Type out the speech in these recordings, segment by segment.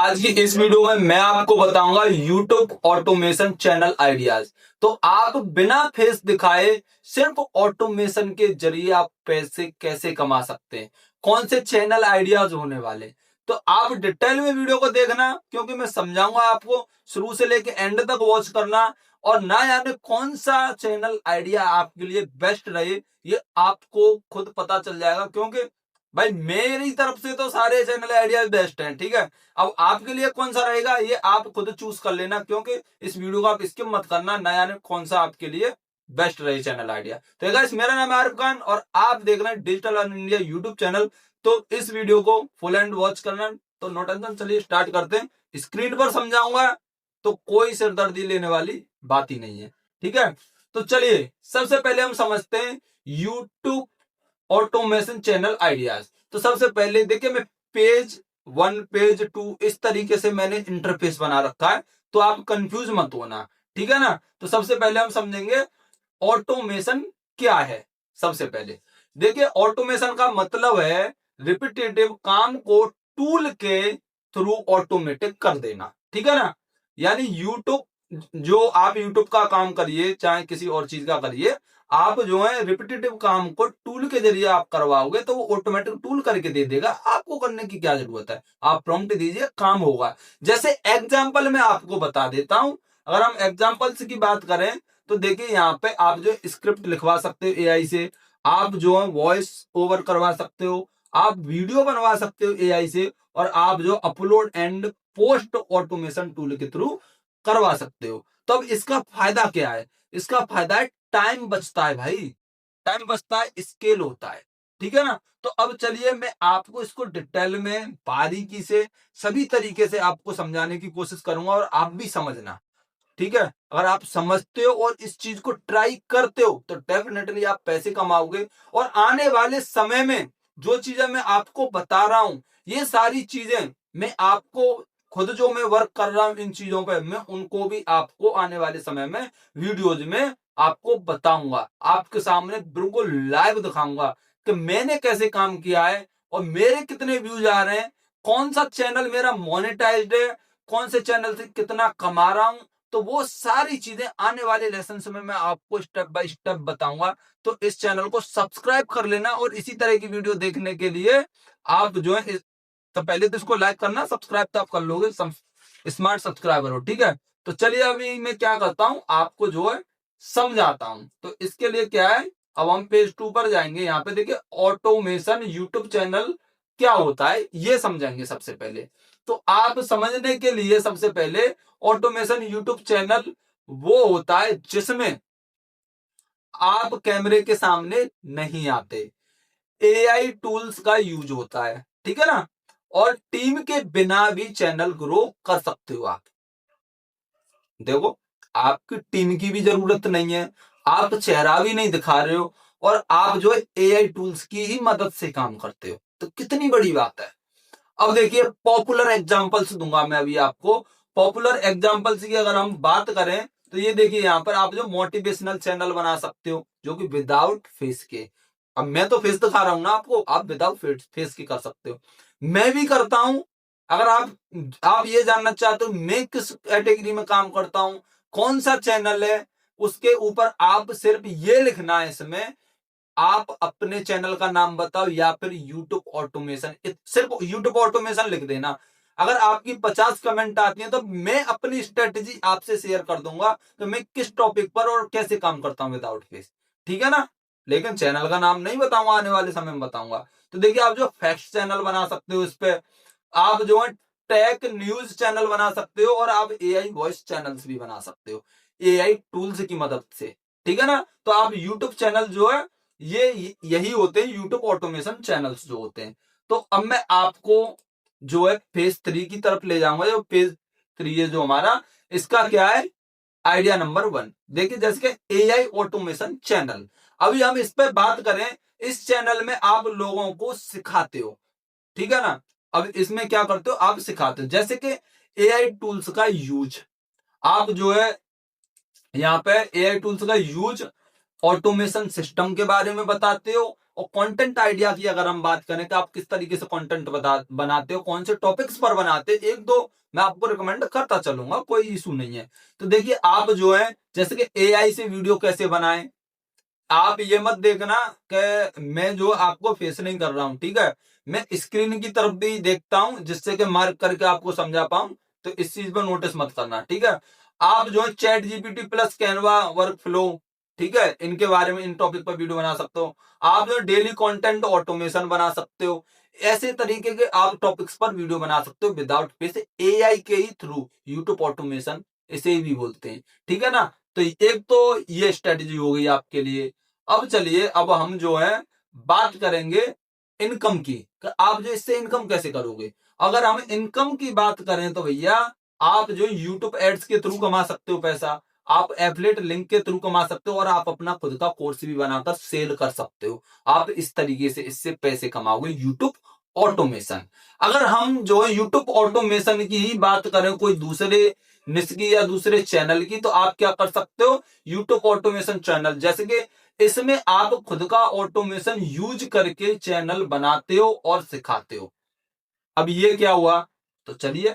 आज की इस वीडियो में मैं आपको बताऊंगा YouTube ऑटोमेशन चैनल आइडियाज। तो आप बिना फेस दिखाए सिर्फ ऑटोमेशन के जरिए आप पैसे कैसे कमा सकते हैं, कौन से चैनल आइडियाज होने वाले। तो आप डिटेल में वीडियो को देखना, क्योंकि मैं समझाऊंगा आपको। शुरू से लेके एंड तक वॉच करना, और ना जाने कौन सा चैनल आइडिया आपके लिए बेस्ट रहे, ये आपको खुद पता चल जाएगा। क्योंकि भाई मेरी तरफ से तो सारे चैनल आइडियाज बेस्ट हैं, ठीक है। अब आपके लिए कौन सा रहेगा ये आप खुद चूज कर लेना, क्योंकि इस वीडियो को आप स्किप मत करना, ना जाने कौन सा आपके लिए बेस्ट रहे चैनल आइडिया। तो गाइस, मेरा नाम है आरिफ खान और आप देख रहे हैं digital earn India YouTube channel. तो इस वीडियो को फुल एंड वॉच करना। तो नो टेंशन, चलिए स्टार्ट करते हैं। स्क्रीन पर समझाऊंगा तो कोई सिरदर्दी लेने वाली बात ही नहीं है, ठीक है। तो चलिए सबसे पहले हम समझते हैं यूट्यूब ऑटोमेशन चैनल आइडियाज। तो सबसे पहले देखिए, मैं पेज 1 पेज 2 इस तरीके से मैंने इंटरफेस बना रखा है, तो आप कंफ्यूज मत होना, ठीक है ना। तो सबसे पहले हम समझेंगे ऑटोमेशन क्या है। सबसे पहले देखिए, ऑटोमेशन का मतलब है रिपीटेटिव काम को टूल के थ्रू ऑटोमेटिक कर देना, ठीक है ना। यानी यूट्यूब, जो आप यूट्यूब का काम करिए चाहे किसी और चीज का करिए, आप जो है रिपीटेटिव काम को टूल के जरिए आप करवाओगे तो वो ऑटोमेटिक टूल करके दे देगा। आपको करने की क्या जरूरत है, आप प्रॉम्प्ट दीजिए, काम होगा। जैसे एग्जांपल मैं आपको बता देता हूं। अगर हम एग्जांपल्स की बात करें तो देखिए, यहाँ पे आप जो स्क्रिप्ट लिखवा सकते हो एआई से, आप जो है वॉइस ओवर करवा सकते हो, आप वीडियो बनवा सकते हो एआई से, और आप जो upload and post automation tool के थ्रू करवा सकते हो। तो अब इसका फायदा क्या है? इसका फायदा है टाइम बचता है भाई, टाइम बचता है, स्केल होता है, ठीक है ना। तो अब चलिए मैं आपको इसको डिटेल में बारीकी से सभी तरीके से आपको समझाने की कोशिश करूंगा, और आप भी समझना, ठीक है। अगर आप समझते हो और इस चीज को ट्राई करते हो तो डेफिनेटली आप पैसे कमाओगे। और आने वाले समय में जो चीजें मैं आपको बता रहा हूं, ये सारी चीजें मैं आपको खुद जो मैं वर्क कर रहा हूं इन चीजों पे, मैं उनको भी आपको आने वाले समय में वीडियोज में आपको बताऊंगा, आपके सामने बिल्कुल लाइव दिखाऊंगा कि मैंने कैसे काम किया है और मेरे कितने व्यूज आ रहे हैं, कौन सा चैनल मेरा मोनेटाइज्ड है, कौन से चैनल से कितना कमा रहा हूं। तो वो सारी चीजें आने वाले लेसन में मैं आपको स्टेप बाय स्टेप बताऊंगा। तो इस चैनल को सब्सक्राइब कर लेना, और इसी तरह की वीडियो देखने के लिए आप जो है तो पहले तो इसको लाइक करना, सब्सक्राइब तो आप कर लोगे, स्मार्ट सब्सक्राइबर हो, ठीक है। तो चलिए अभी मैं क्या करता हूं, आपको जो है समझाता हूं। तो इसके लिए क्या है, अब हम पेज 2 पर जाएंगे। यहाँ पे देखिए, ऑटोमेशन यूट्यूब चैनल क्या होता है ये समझेंगे सबसे पहले। तो आप समझने के लिए सबसे पहले, ऑटोमेशन यूट्यूब चैनल वो होता है जिसमें आप कैमरे के सामने नहीं आते, एआई टूल्स का यूज होता है, ठीक है ना। और टीम के बिना भी चैनल ग्रो कर सकते हो आप। देखो, आपकी टीम की भी जरूरत नहीं है, आप चेहरा भी नहीं दिखा रहे हो, और आप जो है एआई टूल्स की ही मदद से काम करते हो, तो कितनी बड़ी बात है। अब देखिए, पॉपुलर एग्जांपल्स दूंगा मैं अभी आपको। पॉपुलर एग्जांपल्स की अगर हम बात करें तो ये देखिए, यहाँ पर आप जो मोटिवेशनल चैनल बना सकते हो जो कि विदाउट फेस के। अब मैं तो फेस दिखा रहा हूं ना आपको, आप विदाउट फेस के कर सकते हो, मैं भी करता हूं। अगर आप ये जानना चाहते हो मैं किस कैटेगरी में काम करता हूं, कौन सा चैनल है, उसके ऊपर आप सिर्फ ये लिखना है इसमें, आप अपने चैनल का नाम बताओ या फिर यूट्यूब ऑटोमेशन, सिर्फ यूट्यूब ऑटोमेशन लिख देना। अगर आपकी 50 कमेंट आती है तो मैं अपनी स्ट्रेटेजी आपसे शेयर कर दूंगा कि मैं किस टॉपिक पर और कैसे काम करता हूं विदाउट फेस, ठीक है ना। लेकिन चैनल का नाम नहीं बताऊंगा, आने वाले समय में बताऊंगा। तो देखिए, आप जो फैक्ट चैनल बना सकते हो, इस पे आप जो है टेक न्यूज चैनल बना सकते हो, और आप एआई वॉइस चैनल्स भी बना सकते हो एआई टूल्स की मदद से, ठीक है ना। तो आप यूट्यूब चैनल जो है ये यही होते हैं यूट्यूब ऑटोमेशन चैनल्स जो होते हैं। तो अब मैं आपको जो है फेज 3 की तरफ ले जाऊंगा। जो फेज 3 है जो हमारा, इसका क्या है, आइडिया नंबर 1। देखिए, जैसे कि एआई ऑटोमेशन चैनल, अभी हम इस पर बात करें, इस चैनल में आप लोगों को सिखाते हो, ठीक है ना। अब इसमें क्या करते हो, आप सिखाते हो, जैसे कि एआई टूल्स का यूज, आप जो है यहाँ पे एआई टूल्स का यूज, ऑटोमेशन सिस्टम के बारे में बताते हो, और कंटेंट आइडिया की अगर हम बात करें कि आप किस तरीके से कंटेंट बनाते हो, कौन से टॉपिक्स पर बनाते हो, एक दो मैं आपको रिकमेंड करता चलूंगा, कोई इशू नहीं है। तो देखिए आप जो है जैसे कि एआई से वीडियो कैसे बनाएं, आप ये मत देखना कि मैं जो आपको फेस नहीं कर रहा हूं, ठीक है, मैं स्क्रीन की तरफ भी देखता हूं जिससे कि मार्क करके आपको समझा पाऊं, तो इस चीज पर नोटिस मत करना, ठीक है। आप जो है chat GPT plus Canva work flow, ठीक है, इनके बारे में इन टॉपिक पर वीडियो बना सकते हो। आप जो डेली कंटेंट ऑटोमेशन बना सकते हो, ऐसे तरीके के आप टॉपिक्स पर वीडियो बना सकते हो विदाउट पे से, एआई के ही थ्रू, यूट्यूब ऑटोमेशन इसे भी बोलते हैं, ठीक है ना। तो एक तो ये स्ट्रेटेजी हो गई आपके लिए। अब चलिए अब हम जो है बात करेंगे इनकम की, कि आप जो इससे इनकम कैसे करोगे। अगर हम इनकम की बात करें तो भैया आप जो यूट्यूब एड्स के थ्रू कमा सकते हो पैसा, आप एफिलिएट लिंक के थ्रू कमा सकते हो, और आप अपना खुद का कोर्स भी बनाकर सेल कर सकते हो। आप इस तरीके से इससे पैसे कमाओगे यूट्यूब ऑटोमेशन। अगर हम जो है यूट्यूब ऑटोमेशन की ही बात करें कोई दूसरे निश की या दूसरे चैनल की, तो आप क्या कर सकते हो, यूट्यूब ऑटोमेशन चैनल, जैसे कि इसमें आप खुद का ऑटोमेशन यूज करके चैनल बनाते हो और सिखाते हो। अब ये क्या हुआ, तो चलिए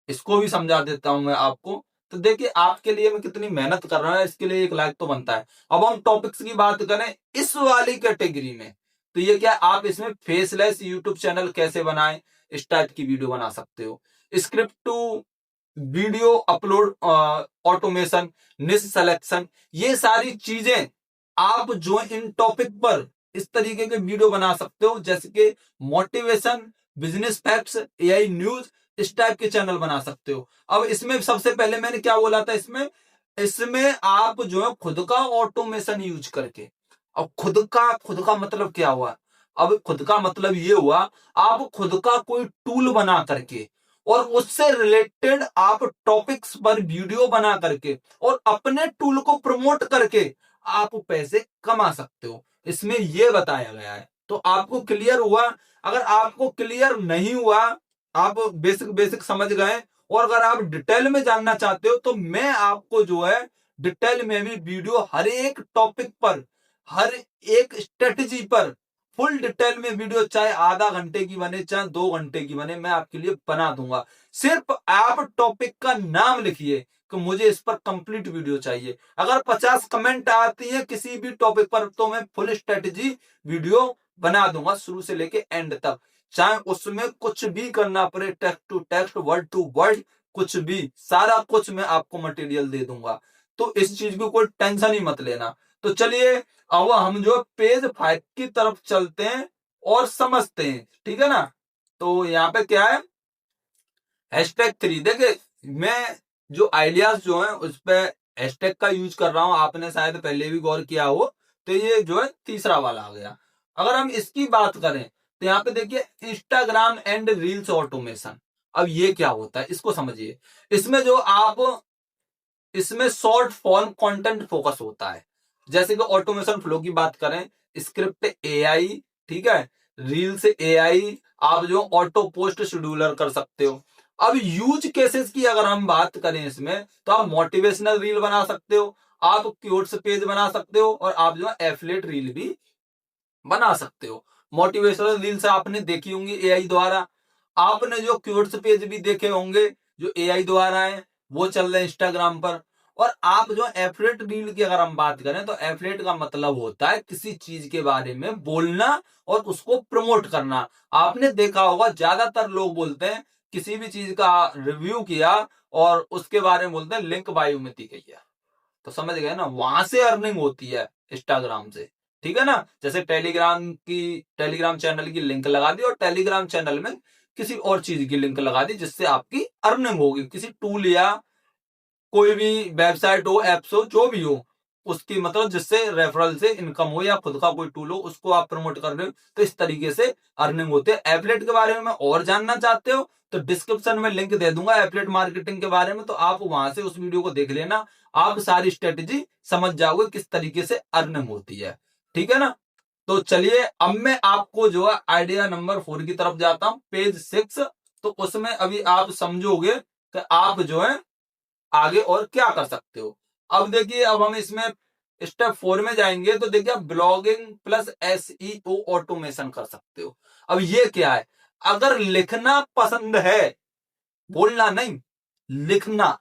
इसको भी समझा देता हूं मैं आपको। तो देखिए आपके लिए मैं कितनी मेहनत कर रहा हूं, इसके लिए एक लाइक तो बनता है। अब हम टॉपिक्स की बात करें इस वाली कैटेगरी में, तो ये क्या, आप इसमें फेसलेस यूट्यूब चैनल कैसे बनाएं, इस टाइप की वीडियो बना सकते हो। Script to video upload automation, niche selection, ये सारी चीजें आप जो इन टॉपिक पर इस तरीके के वीडियो बना सकते हो, जैसे कि motivation, business facts, AI news, इस टाइप के चैनल बना सकते हो। अब इसमें सबसे पहले मैंने क्या बोला था, इसमें इसमें आप जो है खुद का ऑटोमेशन यूज करके, अब खुद का मतलब क्या हुआ, अब खुद का मतलब ये हुआ आप खुद का कोई टूल बना करके और उससे रिलेटेड आप टॉपिक्स पर वीडियो बना करके और अपने टूल को प्रमोट करके आप पैसे कमा सकते हो, इसमें यह बताया गया है। तो आपको क्लियर हुआ। अगर आपको क्लियर नहीं हुआ, आप बेसिक बेसिक समझ गए, और अगर आप डिटेल में जानना चाहते हो, तो मैं आपको जो है डिटेल में भी वीडियो हर एक टॉपिक पर, हर एक स्ट्रेटेजी पर फुल डिटेल में वीडियो, चाहे आधा घंटे की बने चाहे 2 घंटे की बने, मैं आपके लिए बना दूंगा। सिर्फ आप टॉपिक का नाम लिखिए कि मुझे इस पर कंप्लीट वीडियो चाहिए। अगर 50 कमेंट आती है किसी भी टॉपिक पर, तो मैं फुल स्ट्रेटेजी वीडियो बना दूंगा शुरू से लेके एंड तक, चाहे उसमें कुछ भी करना पड़े, text to text, word to word, कुछ भी, सारा कुछ मैं आपको मटेरियल दे दूंगा। तो इस चीज की कोई टेंशन ही मत लेना। तो चलिए अब हम जो पेज 5 की तरफ चलते हैं और समझते हैं, ठीक है ना। तो यहाँ पे क्या है, #3। देखिए मैं जो आइडियाज जो है उस पे हैशटैग का यूज कर रहा हूं, आपने शायद पहले भी गौर किया हो। तो ये जो है तीसरा वाला आ गया। अगर हम इसकी बात करें तो यहाँ पे देखिए इंस्टाग्राम एंड रील्स ऑटोमेशन। अब ये क्या होता है इसको समझिए। इसमें जो आप, इसमें शॉर्ट फॉर्म कंटेंट फोकस होता है, जैसे कि ऑटोमेशन फ्लो की बात करें, स्क्रिप्ट एआई, ठीक है, रील से एआई, आप जो ऑटो पोस्ट शेड्यूलर कर सकते हो। अब यूज केसेस की अगर हम बात करें इसमें, तो आप मोटिवेशनल रील बना सकते हो, आप क्यूट्स पेज बना सकते हो, और आप जो है एफिलिएट रील भी बना सकते हो। मोटिवेशनल रील्स आपने देखी होंगी एआई द्वारा, आपने जो क्यूट्स पेज भी देखे होंगे जो एआई द्वारा है, वो चल रहे हैं इंस्टाग्राम पर। और आप जो एफिलिएट रील की अगर हम बात करें, तो एफिलिएट का मतलब होता है किसी चीज के बारे में बोलना और उसको प्रमोट करना। आपने देखा होगा ज्यादातर लोग बोलते हैं किसी भी चीज का रिव्यू किया और उसके बारे में बोलते हैं लिंक बायो में दी गई है, तो समझ गए ना, वहां से अर्निंग होती है इंस्टाग्राम से, ठीक है ना। जैसे टेलीग्राम चैनल की लिंक लगा दी और टेलीग्राम चैनल में किसी और चीज की लिंक लगा दी, जिससे आपकी अर्निंग होगी, किसी टूल या कोई भी वेबसाइट हो, एप्स हो, जो भी हो उसकी, मतलब जिससे रेफरल से इनकम हो, या खुद का कोई टूल हो उसको आप प्रमोट कर रहे हो, तो इस तरीके से अर्निंग होती है। एफिलिएट के बारे में और जानना चाहते हो तो डिस्क्रिप्शन में लिंक दे दूंगा एफिलिएट मार्केटिंग के बारे में, तो आप वहां से उस वीडियो को देख लेना, आप सारी स्ट्रेटेजी समझ जाओगे किस तरीके से अर्निंग होती है, ठीक है ना। तो चलिए अब मैं आपको जो है आइडिया नंबर 4 की तरफ जाता हूं, पेज 6। तो उसमें अभी आप समझोगे कि आप जो है आगे और क्या कर सकते हो। अब देखिए अब हम इसमें स्टेप 4 में जाएंगे तो देखिए आप ब्लॉगिंग प्लस एसईओ ऑटोमेशन कर सकते हो। अब ये क्या है, अगर लिखना पसंद है, बोलना नहीं, लिखना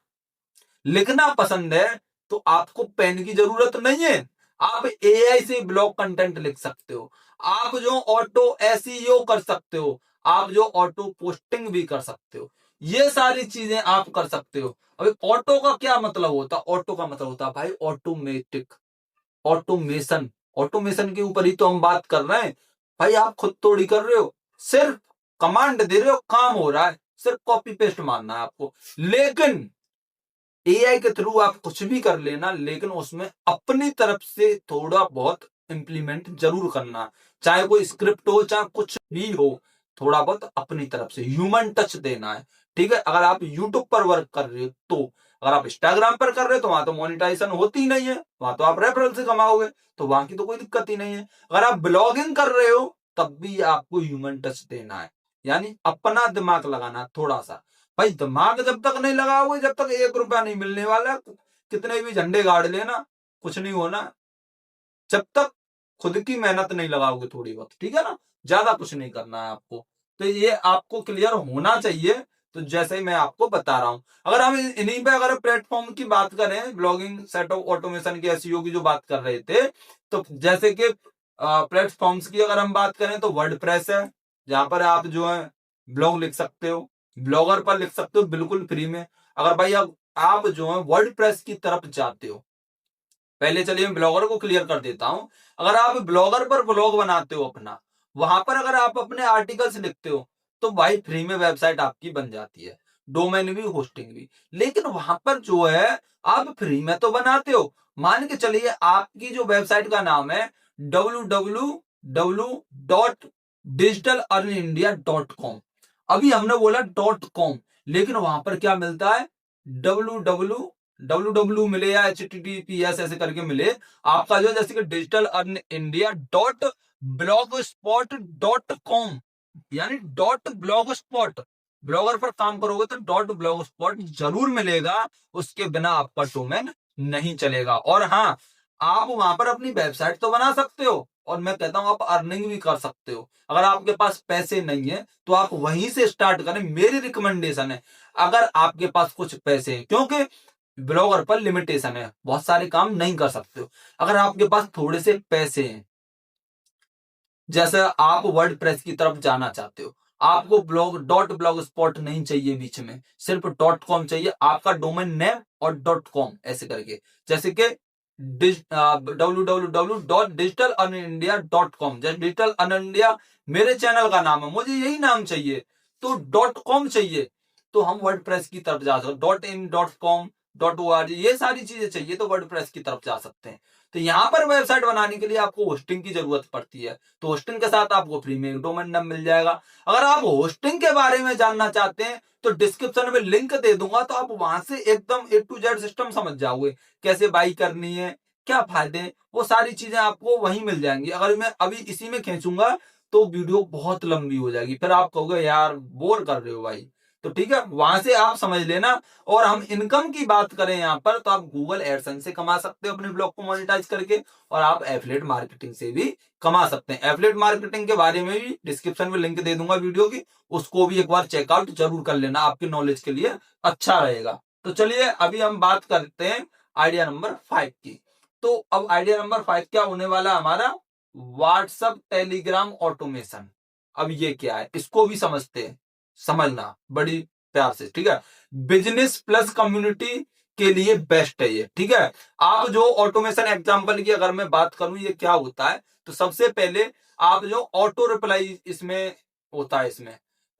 लिखना पसंद है, तो आपको पेन की जरूरत नहीं है। आप एआई से ब्लॉग कंटेंट लिख सकते हो, आप जो ऑटो एसईओ कर सकते हो, आप जो ऑटो पोस्टिंग भी कर सकते हो, ये सारी चीजें आप कर सकते हो। अभी ऑटो का क्या मतलब होता है, ऑटो का मतलब होता है भाई ऑटोमेटिक, ऑटोमेशन, ऑटोमेशन के ऊपर ही तो हम बात कर रहे हैं। भाई आप खुद थोड़ी कर रहे हो, सिर्फ कमांड दे रहे हो, काम हो रहा है, सिर्फ कॉपी पेस्ट मारना है आपको। लेकिन एआई के थ्रू आप कुछ भी कर लेना, लेकिन उसमें अपनी तरफ से थोड़ा बहुत इंप्लीमेंट जरूर करना, चाहे कोई स्क्रिप्ट हो चाहे कुछ भी हो, थोड़ा बहुत अपनी तरफ से ह्यूमन टच देना है। ठीक है, अगर आप यूट्यूब पर वर्क कर रहे हो तो, अगर आप इंस्टाग्राम पर कर रहे हो तो वहां तो मोनिटाइजेशन होती ही नहीं है, वहां तो आप रेफरल से कमाओगे, तो वहां की तो कोई दिक्कत ही नहीं है। अगर आप ब्लॉगिंग कर रहे हो तब भी आपको ह्यूमन टच देना है, यानी अपना दिमाग लगाना थोड़ा सा। भाई दिमाग जब तक नहीं लगाओगे, जब तक 1 रुपया नहीं मिलने वाला, कितने भी झंडे गाड़ लेना, कुछ नहीं होना जब तक खुद की मेहनत नहीं लगाओगे थोड़ी बहुत। ठीक है ना, ज्यादा कुछ नहीं करना है आपको, तो ये आपको क्लियर होना चाहिए। तो जैसे ही मैं आपको बता रहा हूं, अगर हम इन्हीं पे अगर प्लेटफॉर्म की बात करें, ब्लॉगिंग सेट ऑफ ऑटोमेशन की एसईओ की जो बात कर रहे थे, तो जैसे कि प्लेटफॉर्म्स की अगर हम बात करें तो वर्डप्रेस है, जहां पर आप जो है ब्लॉग लिख सकते हो, ब्लॉगर पर लिख सकते हो बिल्कुल फ्री में। अगर भाई आप जो है वर्डप्रेस की तरफ जाते हो, पहले चलिए मैं ब्लॉगर को क्लियर कर देता हूं। अगर आप ब्लॉगर पर ब्लॉग बनाते हो अपना, वहां पर अगर आप अपने आर्टिकल्स लिखते हो, तो भाई फ्री में वेबसाइट आपकी बन जाती है, डोमेन भी होस्टिंग भी। लेकिन वहां पर जो है आप फ्री में तो बनाते हो, मान के चलिए आपकी जो वेबसाइट का नाम है www.digitalarnindia.com। अभी हमने बोला .com, लेकिन वहां पर क्या मिलता है, www मिले या HTTPS ऐसे करके मिले, आपका जो जैसे कि digital.arnindia.blogspot.com, यानी .blogspot, ब्लॉगर पर काम करोगे तो .blogspot जरूर मिलेगा, उसके बिना आपका डोमेन नहीं चलेगा। और हाँ, आप वहां पर अपनी वेबसाइट तो बना सकते हो, और मैं कहता हूं आप अर्निंग भी कर सकते हो। अगर आपके पास पैसे नहीं है तो आप वहीं से स्टार्ट करें, मेरी रिकमेंडेशन है। अगर आपके पास कुछ पैसे हैं, क्योंकि ब्लॉगर पर लिमिटेशन है, बहुत सारे काम नहीं कर सकते हो। अगर आपके पास थोड़े से पैसे हैं, जैसे आप वर्ड प्रेस की तरफ जाना चाहते हो, आपको ब्लॉग स्पॉट नहीं चाहिए बीच में, सिर्फ .com चाहिए, आपका डोमेन नेम और .com ऐसे करके, जैसे कि www.digitalarnindia.com, जैसे डिजिटल अन इंडिया मेरे चैनल का नाम है, मुझे यही नाम चाहिए, तो .com चाहिए, तो हम वर्ड प्रेस की तरफ जा सकते, .in .com .org ये सारी चीजें चाहिए तो वर्ड प्रेस की तरफ जा सकते हैं। तो यहां पर वेबसाइट बनाने के लिए आपको होस्टिंग की जरूरत पड़ती है, तो होस्टिंग के साथ आपको फ्री में डोमेन नेम मिल जाएगा। अगर आप होस्टिंग के बारे में जानना चाहते हैं तो डिस्क्रिप्शन में लिंक दे दूंगा, तो आप वहां से एकदम A to Z सिस्टम समझ जाओगे, कैसे बाई करनी है, क्या फायदे, वो सारी चीजें आपको वहीं मिल जाएंगी। अगर मैं अभी इसी में खींचूंगा तो वीडियो बहुत लंबी हो जाएगी, फिर आप कहोगे यार बोर कर रहे हो भाई, तो ठीक है वहां से आप समझ लेना। और हम इनकम की बात करें यहाँ पर, तो आप गूगल एडसेंस से कमा सकते हो अपने ब्लॉग को मोनेटाइज करके, और आप एफिलिएट मार्केटिंग से भी कमा सकते हैं। एफिलिएट मार्केटिंग के बारे में भी डिस्क्रिप्शन में लिंक दे दूंगा वीडियो की, उसको भी एक बार चेकआउट जरूर कर लेना, आपकी नॉलेज के लिए अच्छा रहेगा। तो चलिए अभी हम बात करते हैं आइडिया नंबर 5 की। तो अब आइडिया नंबर 5 क्या होने वाला हमारा, व्हाट्सएप टेलीग्राम ऑटोमेशन। अब ये क्या है, इसको भी समझते हैं, समझना बड़ी प्यार से, ठीक है। बिजनेस प्लस कम्युनिटी के लिए बेस्ट है ये, ठीक है। आप जो ऑटोमेशन एग्जांपल की अगर मैं बात करूं ये क्या होता है, तो सबसे पहले आप जो ऑटो रिप्लाई इसमें होता है, इसमें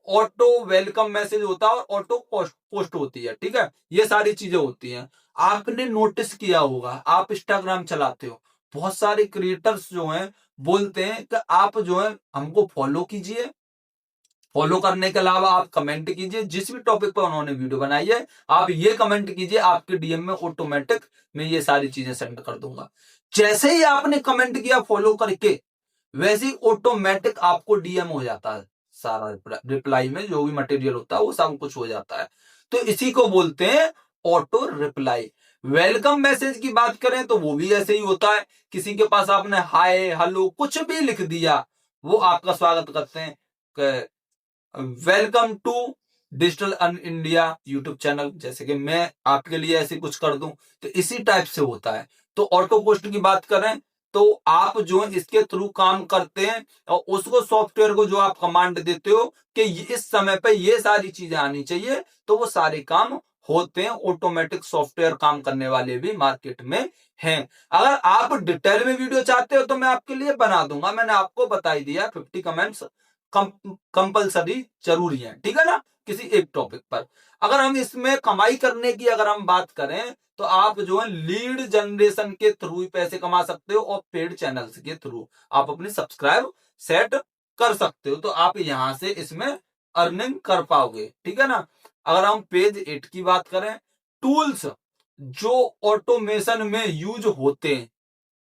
ऑटो वेलकम मैसेज होता है और ऑटो पोस्ट होती है, ठीक है, ये सारी चीजें होती हैं। आपने नोटिस किया होगा, आप इंस्टाग्राम चलाते हो, बहुत सारे क्रिएटर्स जो हैं बोलते हैं कि आप जो है हमको फॉलो कीजिए, फॉलो करने के अलावा आप कमेंट कीजिए, जिस भी टॉपिक पर उन्होंने वीडियो बनाई है आप ये कमेंट कीजिए, आपके डीएम में ऑटोमेटिक मैं ये सारी चीजें सेंड कर दूंगा। जैसे ही आपने कमेंट किया फॉलो करके, वैसे ही ऑटोमेटिक आपको डीएम हो जाता है, सारा रिप्लाई में जो भी मटेरियल होता है वो सब कुछ हो जाता है। तो इसी को बोलते हैं ऑटो रिप्लाई। वेलकम मैसेज की बात करें तो वो भी ऐसे ही होता है, किसी के पास आपने हाय हेलो कुछ भी लिख दिया, वो आपका स्वागत करते हैं, वेलकम टू डिजिटल अन इंडिया यूट्यूब चैनल, जैसे कि मैं आपके लिए ऐसे कुछ कर दूं, तो इसी टाइप से होता है। तो ऑटो पोस्ट की बात करें तो आप जो है इसके थ्रू काम करते हैं, और उसको सॉफ्टवेयर को जो आप कमांड देते हो कि इस समय पे ये सारी चीजें आनी चाहिए, तो वो सारे काम होते हैं। ऑटोमेटिक सॉफ्टवेयर काम करने वाले भी मार्केट में हैं। अगर आप डिटेल में वीडियो चाहते हो तो मैं आपके लिए बना दूंगा, मैंने आपको बता ही दिया 50 कमेंट्स कंपलसरी जरूरी है, ठीक है ना, किसी एक टॉपिक पर। अगर हम इसमें कमाई करने की अगर हम बात करें तो आप जो है लीड जनरेशन के थ्रू ही पैसे कमा सकते हो, और पेड चैनल्स के थ्रू आप अपनी सब्सक्राइब सेट कर सकते हो, तो आप यहां से इसमें अर्निंग कर पाओगे, ठीक है ना। अगर हम पेज 8 की बात करें, टूल्स जो ऑटोमेशन में यूज होते हैं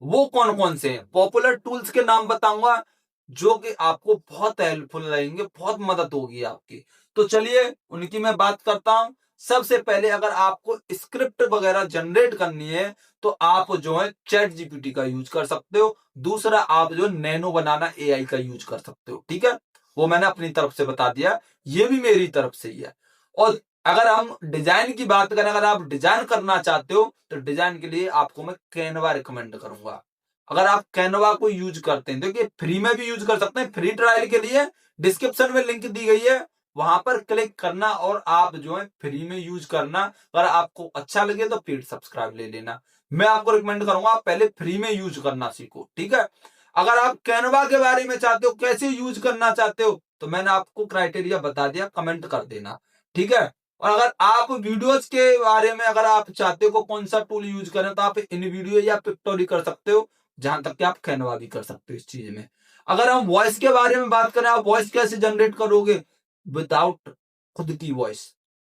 वो कौन कौन से हैं, पॉपुलर टूल्स के नाम बताऊंगा जो कि आपको बहुत हेल्पफुल रहेंगे, बहुत मदद होगी आपकी। तो चलिए उनकी मैं बात करता हूं। सबसे पहले अगर आपको स्क्रिप्ट वगैरह जनरेट करनी है तो आप जो है चैट जीपीटी का यूज कर सकते हो। दूसरा आप जो नैनो बनाना एआई का यूज कर सकते हो, ठीक है, वो मैंने अपनी तरफ से बता दिया, ये भी मेरी तरफ से ही है। और अगर हम डिजाइन की बात करें, अगर आप डिजाइन करना चाहते हो तो डिजाइन के लिए आपको मैं कैनवा रिकमेंड करूंगा। अगर आप कैनवा को यूज करते हैं, देखिए फ्री में भी यूज कर सकते हैं, फ्री ट्रायल के लिए डिस्क्रिप्शन में लिंक दी गई है, वहां पर क्लिक करना और आप जो है फ्री में यूज करना। अगर आपको अच्छा लगे तो पेड सब्सक्राइब ले लेना। मैं आपको रिकमेंड करूंगा आप पहले फ्री में यूज करना सीखो, ठीक है। अगर आप कैनवा के बारे में चाहते हो, कैसे यूज करना चाहते हो, तो मैंने आपको क्राइटेरिया बता दिया, कमेंट कर देना, ठीक है। और अगर आप वीडियोज के बारे में अगर आप चाहते हो कौन सा टूल यूज करें, तो आप इन वीडियो या पिक्टोरी कर सकते हो, जहां तक कि आप कैनवा भी कर सकते हो इस चीज में। अगर हम वॉइस के बारे में बात करें, आप वॉइस कैसे जनरेट करोगे, विदाउट खुद की वॉइस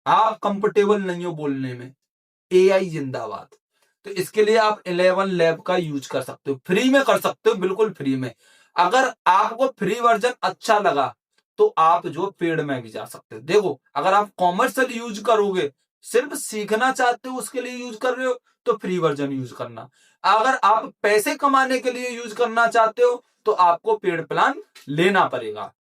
आप कंफर्टेबल नहीं हो बोलने में, एआई जिंदाबाद। तो इसके लिए आप 11 लैब का यूज कर सकते हो, फ्री में कर सकते हो, बिल्कुल फ्री में। अगर आपको फ्री वर्जन अच्छा लगा तो आप जो पेड में भी जा सकते हो। देखो अगर आप कॉमर्शियल यूज करोगे, सिर्फ सीखना चाहते हो उसके लिए यूज कर रहे हो, तो फ्री वर्जन यूज करना। अगर आप पैसे कमाने के लिए यूज करना चाहते हो तो आपको पेड प्लान लेना पड़ेगा।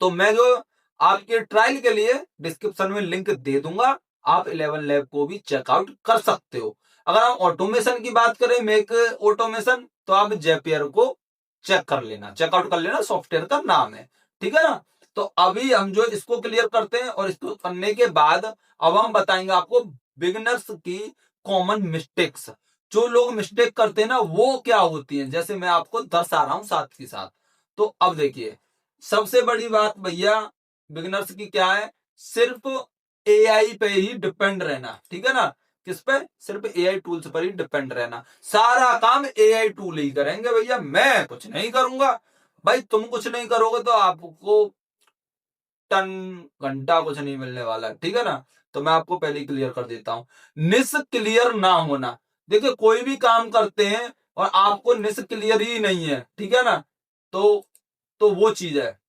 तो मैं जो आपके ट्रायल के लिए डिस्क्रिप्शन में लिंक दे दूंगा, आप 11 लैब को भी चेकआउट कर सकते हो। अगर हम ऑटोमेशन की बात करें, मेक ऑटोमेशन, तो आप जेपियर को चेक कर लेना, चेकआउट कर लेना, सॉफ्टवेयर का नाम है, ठीक है ना। तो अभी हम जो इसको क्लियर करते हैं, और इसको करने के बाद अब हम बताएंगे आपको बिगिनर्स की कॉमन मिस्टेक्स। जो लोग मिस्टेक करते हैं ना वो क्या होती है, जैसे मैं आपको दर्शा रहा हूं साथ के साथ। तो अब देखिए, सबसे बड़ी बात भैया बिगिनर्स की क्या है, सिर्फ एआई पे ही डिपेंड रहना, ठीक है ना। किस पे, सिर्फ एआई टूल्स पर ही डिपेंड रहना, सारा काम एआई टूल ही करेंगे भैया, मैं कुछ नहीं करूंगा। भाई तुम कुछ नहीं करोगे तो आपको टन घंटा कुछ नहीं मिलने वाला, ठीक है ना। तो मैं आपको पहले ही क्लियर कर देता हूं, निस क्लियर ना होना। देखिए कोई भी काम करते हैं और आपको निस क्लियर ही नहीं है, ठीक है ना, तो वो चीज है।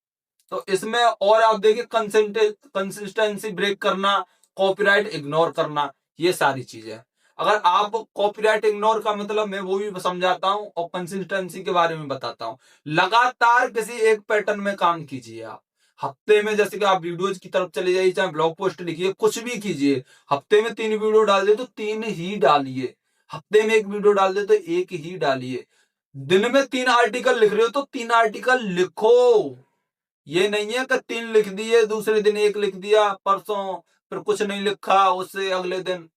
तो इसमें और आप देखिए कंसिस्टेंसी ब्रेक करना, कॉपीराइट इग्नोर करना, ये सारी चीजें। अगर आप कॉपीराइट इग्नोर का मतलब मैं वो भी समझाता हूं, और कंसिस्टेंसी के बारे में बताता हूं। लगातार किसी एक पैटर्न में काम कीजिए आप। हफ्ते में जैसे कि आप वीडियोज की तरफ चले जाइए, चाहे ब्लॉग पोस्ट लिखिए, कुछ भी कीजिए, हफ्ते में 3 वीडियो डाल दे तो 3 ही डालिए, हफ्ते में 1 वीडियो डाल दे तो 1 ही डालिए। दिन में 3 आर्टिकल लिख रहे हो तो 3 आर्टिकल लिखो। ये नहीं है कि 3 लिख दिए, दूसरे दिन 1 लिख दिया, परसों फिर कुछ नहीं लिखा, उससे अगले दिन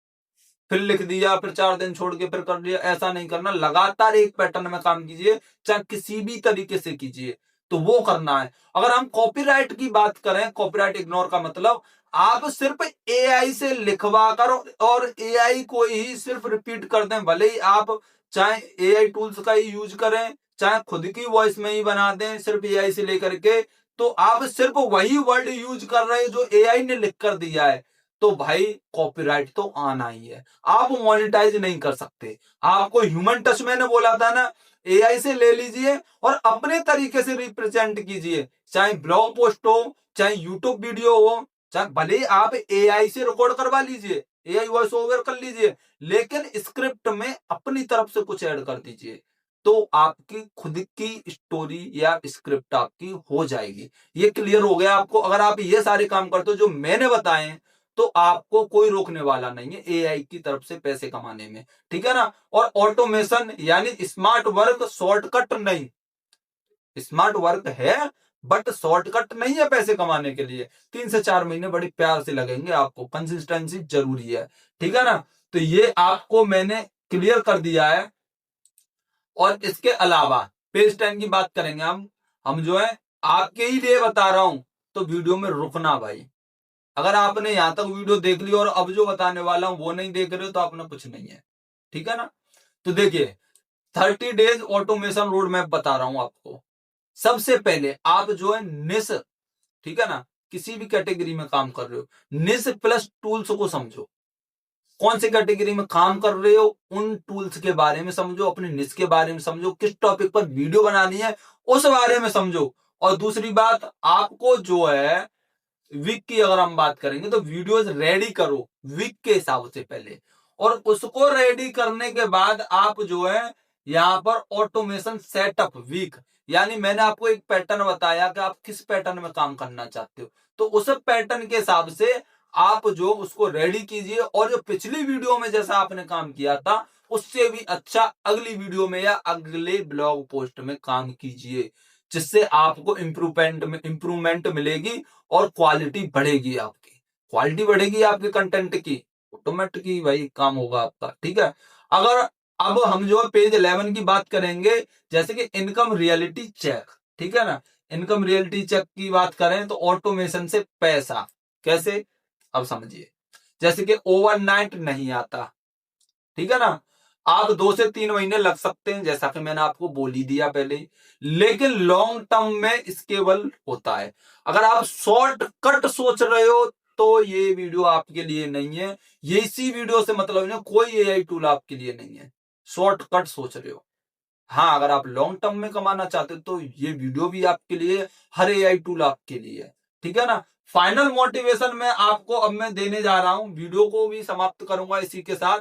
फिर लिख दिया, फिर 4 दिन छोड़ के फिर कर लिया। ऐसा नहीं करना, लगातार एक पैटर्न में काम कीजिए, चाहे किसी भी तरीके से कीजिए, तो वो करना है। अगर हम कॉपीराइट की बात करें, कॉपीराइट इग्नोर का मतलब आप सिर्फ एआई से लिखवा कर और एआई को ही सिर्फ रिपीट कर दें, भले ही आप चाहे एआई टूल्स का ही यूज करें, चाहे खुद की वॉइस में ही बना दें सिर्फ एआई से लेकर के, तो आप सिर्फ वही वर्ड यूज कर रहे हैं जो एआई ने लिख कर दिया है, तो भाई कॉपीराइट तो आना ही है, आप मोनेटाइज नहीं कर सकते। आपको ह्यूमन टच मैंने बोला था ना, एआई से ले लीजिए और अपने तरीके से रिप्रेजेंट कीजिए, चाहे ब्लॉग पोस्ट हो, चाहे यूट्यूब वीडियो हो, चाहे भले आप एआई से रिकॉर्ड करवा लीजिए, एआई वॉइस ओवर कर लीजिए, लेकिन स्क्रिप्ट में अपनी तरफ से कुछ ऐड कर दीजिए, तो आपकी खुद की स्टोरी या स्क्रिप्ट आपकी हो जाएगी। ये क्लियर हो गया आपको? अगर आप ये सारे काम करते हो जो मैंने बताए हैं, तो आपको कोई रोकने वाला नहीं है एआई की तरफ से पैसे कमाने में, ठीक है ना। और ऑटोमेशन यानी स्मार्ट वर्क शॉर्टकट नहीं, स्मार्ट वर्क है बट शॉर्टकट नहीं है पैसे कमाने के लिए। 3 से 4 महीने बड़े प्यार से लगेंगे आपको, कंसिस्टेंसी जरूरी है, ठीक है ना। तो ये आपको मैंने क्लियर कर दिया है। और इसके अलावा पेज 10 की बात करेंगे हम जो है आपके ही लिए बता रहा हूं, तो वीडियो में रुकना भाई। अगर आपने यहां तक वीडियो देख ली और अब जो बताने वाला हूं वो नहीं देख रहे हो, तो अपना कुछ नहीं है, ठीक है ना। तो देखिए 30 डेज ऑटोमेशन रोड मैप बता रहा हूं आपको। सबसे पहले आप जो है निस, ठीक है ना, किसी भी कैटेगरी में काम कर रहे हो, निस प्लस टूल्स को समझो। कौन सी कैटेगरी में काम कर रहे हो उन टूल्स के बारे में समझो, अपने निश के बारे में समझो, किस टॉपिक पर वीडियो बनानी है उस बारे में समझो। और दूसरी बात, आपको जो है वीक की अगर हम बात करेंगे तो वीडियोस रेडी करो वीक के हिसाब से पहले, और उसको रेडी करने के बाद आप जो है यहां पर ऑटोमेशन सेटअप वीक, यानी मैंने आपको एक पैटर्न बताया कि आप किस पैटर्न में काम करना चाहते हो, तो उस पैटर्न के हिसाब से आप जो उसको रेडी कीजिए, और जो पिछली वीडियो में जैसा आपने काम किया था उससे भी अच्छा अगली वीडियो में या अगले ब्लॉग पोस्ट में काम कीजिए, जिससे आपको इंप्रूवमेंट मिलेगी और क्वालिटी बढ़ेगी। आपकी क्वालिटी बढ़ेगी आपके कंटेंट की, ऑटोमेटिक की भाई काम होगा आपका, ठीक है। अगर अब हम जो है पेज 11 की बात करेंगे, जैसे कि इनकम रियलिटी चेक, ठीक है ना। इनकम रियलिटी चेक की बात करें तो ऑटोमेशन से पैसा कैसे, अब समझिए। जैसे कि ओवरनाइट नहीं आता, ठीक है ना। आप 2 से 3 महीने लग सकते हैं, जैसा कि मैंने आपको बोल ही दिया पहले ही, लेकिन लॉन्ग टर्म में स्केबल होता है। अगर आप शॉर्ट कट सोच रहे हो तो ये वीडियो आपके लिए नहीं है, ये इसी वीडियो से मतलब नहीं, कोई एआई टूल आपके लिए नहीं है। शॉर्ट कट सोच रहे हो, हाँ अगर आप लॉन्ग टर्म में कमाना चाहते हो तो ये वीडियो भी आपके लिए, हर एआई टूल आपके लिए है, ठीक है ना। फाइनल मोटिवेशन में आपको अब मैं देने जा रहा हूं, वीडियो को भी समाप्त करूंगा इसी के साथ।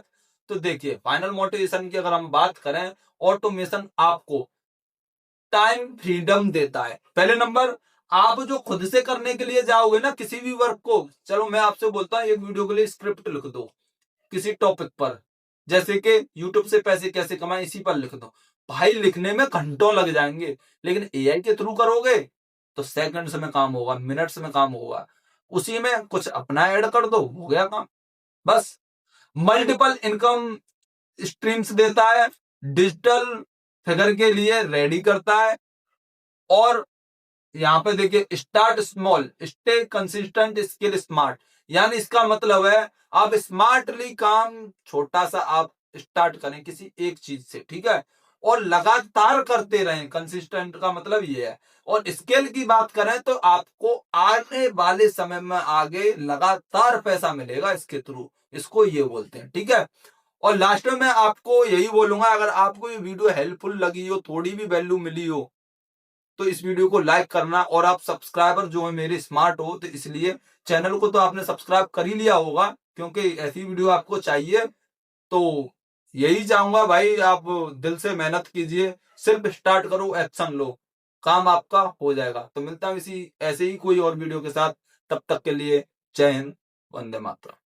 तो देखिए फाइनल मोटिवेशन की अगर हम बात करें, ऑटोमेशन आपको टाइम फ्रीडम देता है। पहले नंबर, आप जो खुद से करने के लिए जाओगे ना किसी भी वर्क को, चलो मैं आपसे बोलता हूं एक वीडियो के लिए स्क्रिप्ट लिख दो किसी टॉपिक पर, जैसे कि यूट्यूब से पैसे कैसे कमाएं, इसी पर लिख दो, भाई लिखने में घंटों लग जाएंगे। लेकिन एआई के थ्रू करोगे तो सेकंड्स में काम होगा, मिनट्स में काम होगा, उसी में कुछ अपना ऐड कर दो, हो गया काम, बस। मल्टीपल इनकम स्ट्रीम्स देता है, डिजिटल फिगर के लिए रेडी करता है। और यहाँ पे देखिए start small stay consistent skill smart, यानी इसका मतलब है आप स्मार्टली काम छोटा सा आप स्टार्ट करें किसी एक चीज से, ठीक है, और लगातार करते रहें, कंसिस्टेंट का मतलब ये है। और स्केल की बात करें तो आपको आने वाले समय में आगे लगातार पैसा मिलेगा इसके थ्रू, इसको ये बोलते हैं, ठीक है। और लास्ट में मैं आपको यही बोलूंगा, अगर आपको ये वीडियो हेल्पफुल लगी हो, थोड़ी भी वैल्यू मिली हो, तो इस वीडियो को लाइक करना। और आप सब्सक्राइबर जो है मेरे स्मार्ट हो, तो इसलिए चैनल को तो आपने सब्सक्राइब कर ही लिया होगा, क्योंकि ऐसी वीडियो आपको चाहिए। तो यही चाहूंगा भाई, आप दिल से मेहनत कीजिए, सिर्फ स्टार्ट करो, एक्शन लो, काम आपका हो जाएगा। तो मिलता हूं इसी ऐसे ही कोई और वीडियो के साथ, तब तक के लिए जय हिंद, वंदे मातरम।